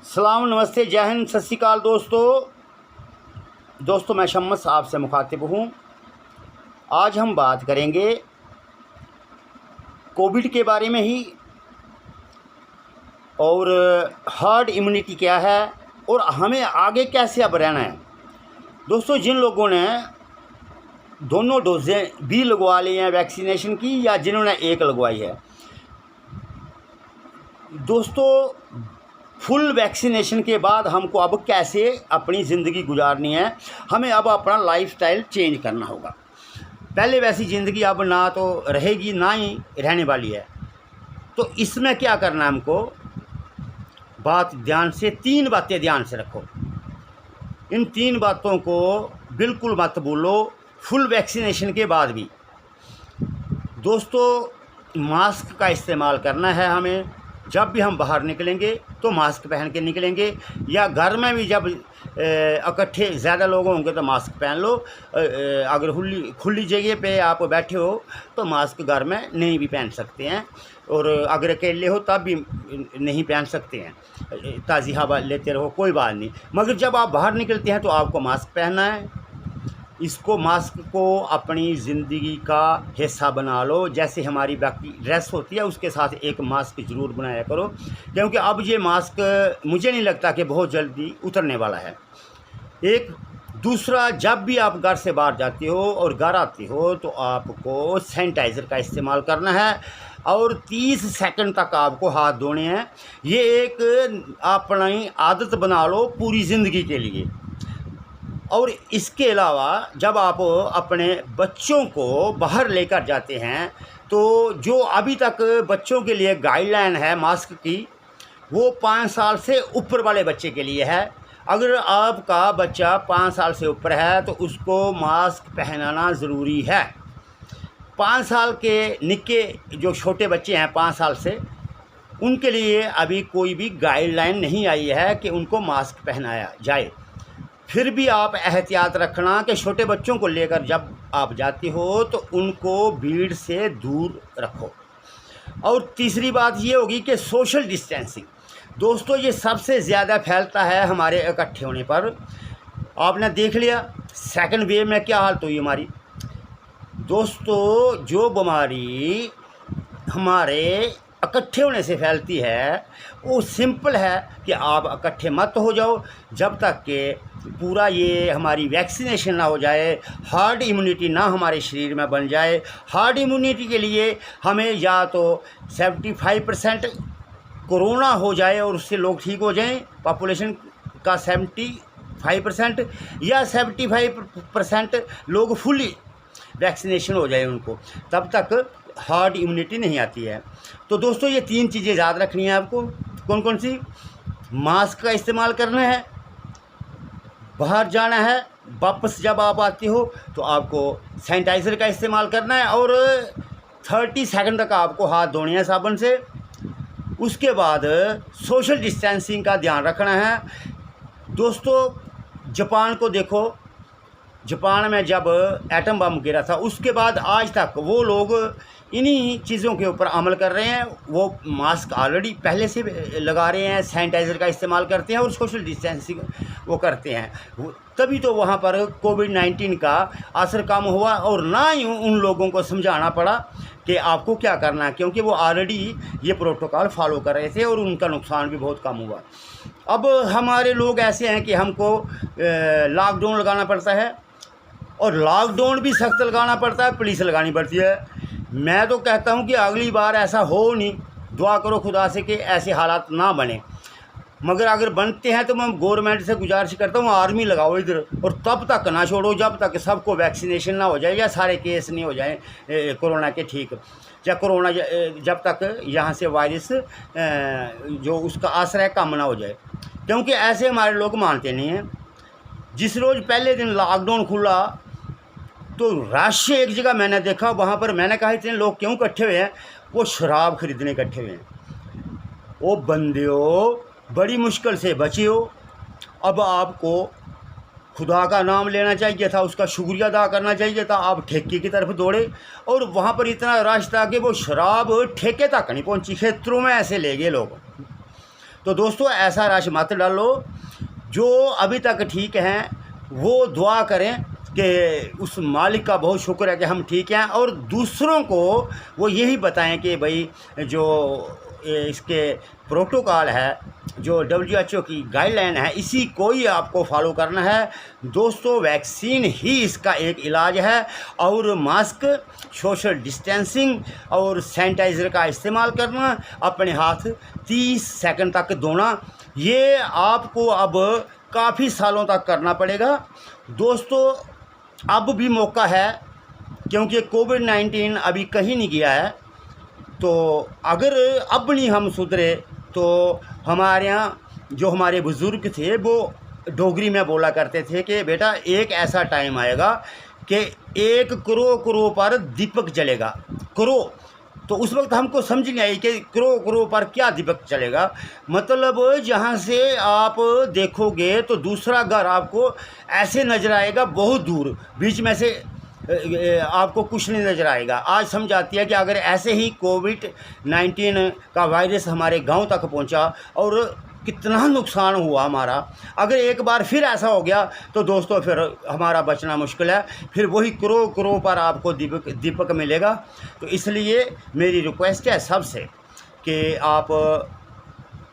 सलाम, नमस्ते, जय हिंद, सत श्री अकाल दोस्तों मैं शम्स आपसे मुखातिब हूँ। आज हम बात करेंगे कोविड के बारे में ही, और हर्ड इम्यूनिटी क्या है और हमें आगे कैसे अब रहना है। दोस्तों, जिन लोगों ने दोनों डोजें भी लगवा ली हैं वैक्सीनेशन की, या जिन्होंने एक लगवाई है, दोस्तों फुल वैक्सीनेशन के बाद हमको अब कैसे अपनी ज़िंदगी गुजारनी है, हमें अब अपना लाइफस्टाइल चेंज करना होगा। पहले वैसी ज़िंदगी अब ना तो रहेगी, ना ही रहने वाली है। तो इसमें क्या करना है हमको, बात ध्यान से, 3 बातें ध्यान से रखो। इन 3 बातों को बिल्कुल मत भूलो फुल वैक्सीनेशन के बाद भी। दोस्तों, मास्क का इस्तेमाल करना है हमें। जब भी हम बाहर निकलेंगे तो मास्क पहन के निकलेंगे, या घर में भी जब इकट्ठे ज़्यादा लोग होंगे तो मास्क पहन लो। अगर खुली जगह पे आप बैठे हो तो मास्क घर में नहीं भी पहन सकते हैं, और अगर अकेले हो तब भी नहीं पहन सकते हैं। ताज़ी हवा लेते रहो, कोई बात नहीं, मगर जब आप बाहर निकलते हैं तो आपको मास्क पहनना है। इसको, मास्क को अपनी ज़िंदगी का हिस्सा बना लो। जैसे हमारी बाकी ड्रेस होती है उसके साथ एक मास्क ज़रूर बनाया करो, क्योंकि अब ये मास्क मुझे नहीं लगता कि बहुत जल्दी उतरने वाला है। एक दूसरा, जब भी आप घर से बाहर जाते हो और घर आते हो तो आपको सैनिटाइज़र का इस्तेमाल करना है, और 30 सेकंड तक आपको हाथ धोने हैं। ये एक अपनी आदत बना लो पूरी ज़िंदगी के लिए। और इसके अलावा जब आप अपने बच्चों को बाहर लेकर जाते हैं तो जो अभी तक बच्चों के लिए गाइडलाइन है मास्क की, वो 5 साल से ऊपर वाले बच्चे के लिए है। अगर आपका बच्चा 5 साल से ऊपर है तो उसको मास्क पहनाना ज़रूरी है। 5 साल के निक्के जो छोटे बच्चे हैं 5 साल से, उनके लिए अभी कोई भी गाइडलाइन नहीं आई है कि उनको मास्क पहनाया जाए। फिर भी आप एहतियात रखना कि छोटे बच्चों को लेकर जब आप जाते हो तो उनको भीड़ से दूर रखो। और तीसरी बात ये होगी कि सोशल डिस्टेंसिंग। दोस्तों, ये सबसे ज़्यादा फैलता है हमारे इकट्ठे होने पर। आपने देख लिया सेकंड वेव में क्या हालत हुई हमारी। दोस्तों, जो बीमारी हमारे इकट्ठे होने से फैलती है वो सिंपल है कि आप इकट्ठे मत हो जाओ जब तक कि पूरा ये हमारी वैक्सीनेशन ना हो जाए, हार्ड इम्यूनिटी ना हमारे शरीर में बन जाए। हार्ड इम्यूनिटी के लिए हमें या तो 75% कोरोना हो जाए और उससे लोग ठीक हो जाएं, पॉपुलेशन का 75%, या 75% लोग फुली वैक्सीनेशन हो जाए उनको, तब तक हार्ड इम्यूनिटी नहीं आती है। तो दोस्तों, ये 3 चीज़ें याद रखनी है आपको। कौन कौन सी? मास्क का इस्तेमाल करना है, बाहर जाना है, वापस जब आप आते हो तो आपको सैनिटाइज़र का इस्तेमाल करना है, और 30 सेकंड तक आपको हाथ धोने हैं साबुन से। उसके बाद सोशल डिस्टेंसिंग का ध्यान रखना है। दोस्तों, जापान को देखो, जापान में जब एटम बम गिरा था उसके बाद आज तक वो लोग इन्हीं चीज़ों के ऊपर अमल कर रहे हैं। वो मास्क ऑलरेडी पहले से लगा रहे हैं, सैनिटाइज़र का इस्तेमाल करते हैं और सोशल डिस्टेंसिंग वो करते हैं। तभी तो वहाँ पर कोविड-19 का असर कम हुआ, और ना ही उन लोगों को समझाना पड़ा कि आपको क्या करना है, क्योंकि वो ऑलरेडी ये प्रोटोकॉल फॉलो कर रहे थे और उनका नुकसान भी बहुत कम हुआ। अब हमारे लोग ऐसे हैं कि हमको लॉकडाउन लगाना पड़ता है, और लॉकडाउन भी सख्त लगाना पड़ता है, पुलिस लगानी पड़ती है। मैं तो कहता हूँ कि अगली बार ऐसा हो नहीं, दुआ करो खुदा से कि ऐसे हालात ना बने। मगर अगर बनते हैं तो मैं गवर्नमेंट से गुजारिश करता हूँ, आर्मी लगाओ इधर, और तब तक ना छोड़ो जब तक सबको वैक्सीनेशन ना हो जाए, या सारे केस नहीं हो जाए कोरोना के ठीक, या कोरोना जब तक यहाँ से वायरस जो उसका असर है कम ना हो जाए। क्योंकि ऐसे हमारे लोग मानते नहीं हैं। जिस रोज़ पहले दिन लॉकडाउन खुला तो रश एक जगह मैंने देखा, वहाँ पर मैंने कहा इतने लोग क्यों इकट्ठे हुए हैं? वो शराब खरीदने इकट्ठे हुए हैं। वो बंदे हो, बड़ी मुश्किल से बचे हो। अब आपको खुदा का नाम लेना चाहिए था, उसका शुक्रिया अदा करना चाहिए था। आप ठेके की तरफ दौड़े, और वहाँ पर इतना रश था कि वो शराब ठेके तक नहीं पहुँची, क्षेत्रों में ऐसे ले गए लोग। तो दोस्तों ऐसा रश मत डालो। जो अभी तक ठीक हैं वो दुआ करें कि उस मालिक का बहुत शुक्र है कि हम ठीक हैं, और दूसरों को वो यही बताएं कि भाई जो इसके प्रोटोकॉल है, जो WHO की गाइडलाइन है, इसी को ही आपको फॉलो करना है। दोस्तों वैक्सीन ही इसका एक इलाज है, और मास्क, सोशल डिस्टेंसिंग और सैनिटाइज़र का इस्तेमाल करना, अपने हाथ 30 सेकंड तक धोना, ये आपको अब काफ़ी सालों तक करना पड़ेगा। दोस्तों अब भी मौका है, क्योंकि कोविड-19 अभी कहीं नहीं गया है। तो अगर अब नहीं हम सुधरे तो हमारे यहाँ जो हमारे बुज़ुर्ग थे वो डोगरी में बोला करते थे कि बेटा एक ऐसा टाइम आएगा कि एक करो पर दीपक जलेगा। करो, तो उस वक्त हमको समझ नहीं आई कि करो पर क्या दीपक चलेगा। मतलब जहाँ से आप देखोगे तो दूसरा घर आपको ऐसे नज़र आएगा बहुत दूर, बीच में से आपको कुछ नहीं नज़र आएगा। आज समझ आती है कि अगर ऐसे ही कोविड-19 का वायरस हमारे गांव तक पहुंचा और कितना नुकसान हुआ हमारा, अगर एक बार फिर ऐसा हो गया तो दोस्तों फिर हमारा बचना मुश्किल है। फिर वही करो पर आपको दीपक मिलेगा। तो इसलिए मेरी रिक्वेस्ट है सबसे कि आप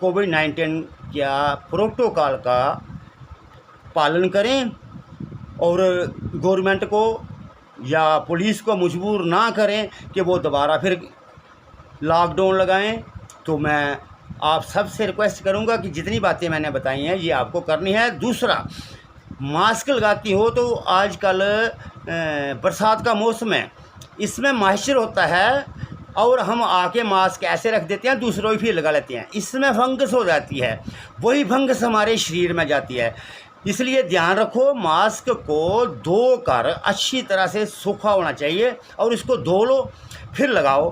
कोविड-19 या प्रोटोकॉल का पालन करें, और गवर्नमेंट को या पुलिस को मजबूर ना करें कि वो दोबारा फिर लॉकडाउन लगाएं। तो मैं आप सबसे रिक्वेस्ट करूंगा कि जितनी बातें मैंने बताई हैं ये आपको करनी है। दूसरा, मास्क लगाती हो तो आजकल बरसात का मौसम है, इसमें मॉइस्चर होता है, और हम आके मास्क ऐसे रख देते हैं, दूसरों ही फिर लगा लेते हैं, इसमें फंगस हो जाती है, वही फंगस हमारे शरीर में जाती है। इसलिए ध्यान रखो, मास्क को धोकर अच्छी तरह से सूखा होना चाहिए, और इसको धो लो फिर लगाओ,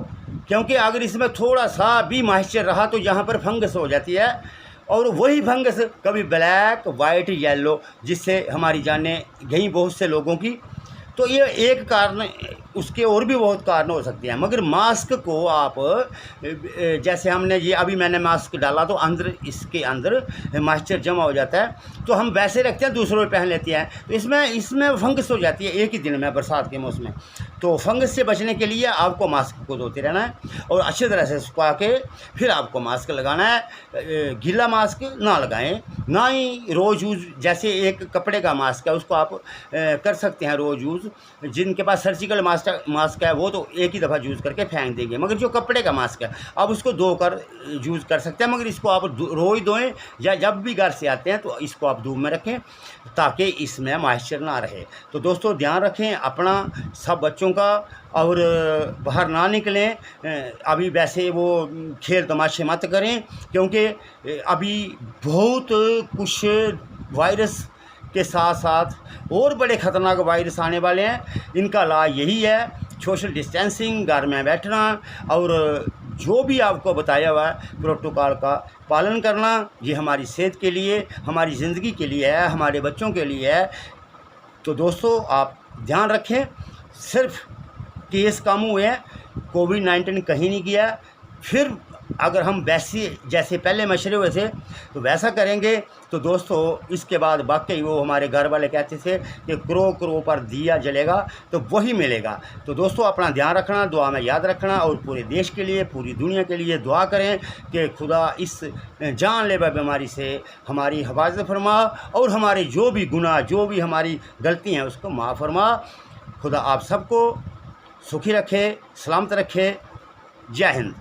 क्योंकि अगर इसमें थोड़ा सा भी मॉइस्चर रहा तो यहाँ पर फंगस हो जाती है, और वही फंगस कभी ब्लैक, वाइट, येलो, जिससे हमारी जानें गई बहुत से लोगों की। तो ये एक कारण, उसके और भी बहुत कारण हो सकते हैं, मगर मास्क को आप जैसे हमने ये अभी मैंने मास्क डाला तो अंदर, इसके अंदर मॉइस्चर जमा हो जाता है, तो हम वैसे रखते हैं, दूसरों पे पहन लेते हैं, तो इसमें फंगस हो जाती है एक ही दिन में, बरसात के मौसम में। तो फंगस से बचने के लिए आपको मास्क को धोते रहना है, और अच्छी तरह से सुखा के फिर आपको मास्क लगाना है। गीला मास्क ना लगाएं, ना ही रोज़ यूज़, जैसे एक कपड़े का मास्क है उसको आप कर सकते हैं रोज़ यूज़। जिनके पास सर्जिकल मास्क है वो तो एक ही दफ़ा यूज़ करके फेंक देंगे, मगर जो कपड़े का मास्क है आप उसको धोकर यूज़ कर सकते हैं, मगर इसको आप रोज़ धोएं, या जब भी घर से आते हैं तो इसको आप धूप में रखें ताकि इसमें मॉइस्चर ना रहे। तो दोस्तों ध्यान रखें अपना, सब बच्चों का, और बाहर ना निकलें। अभी वैसे वो खेल तमाशे मत करें, क्योंकि अभी बहुत कुछ वायरस के साथ साथ और बड़े ख़तरनाक वायरस आने वाले हैं। इनका इलाज यही है, सोशल डिस्टेंसिंग, घर में बैठना, और जो भी आपको बताया हुआ है प्रोटोकॉल का पालन करना। ये हमारी सेहत के लिए, हमारी ज़िंदगी के लिए है, हमारे बच्चों के लिए है। तो दोस्तों आप ध्यान रखें, सिर्फ केस कम हुए हैं, कोविड-19 कहीं नहीं गया। फिर अगर हम वैसे जैसे पहले मशरे हुए थे तो वैसा करेंगे तो दोस्तों इसके बाद वाकई वो हमारे घर वाले कहते थे कि करो पर दिया जलेगा तो वही मिलेगा। तो दोस्तों अपना ध्यान रखना, दुआ में याद रखना, और पूरे देश के लिए, पूरी दुनिया के लिए दुआ करें कि खुदा इस जानलेवा बीमारी से हमारी हिफाजत फरमा, और हमारे जो भी गुनाह, जो भी हमारी गलती हैं उसको माफ़ फरमा। खुदा आप सबको सुखी रखे, सलामत रखे। जय हिंद।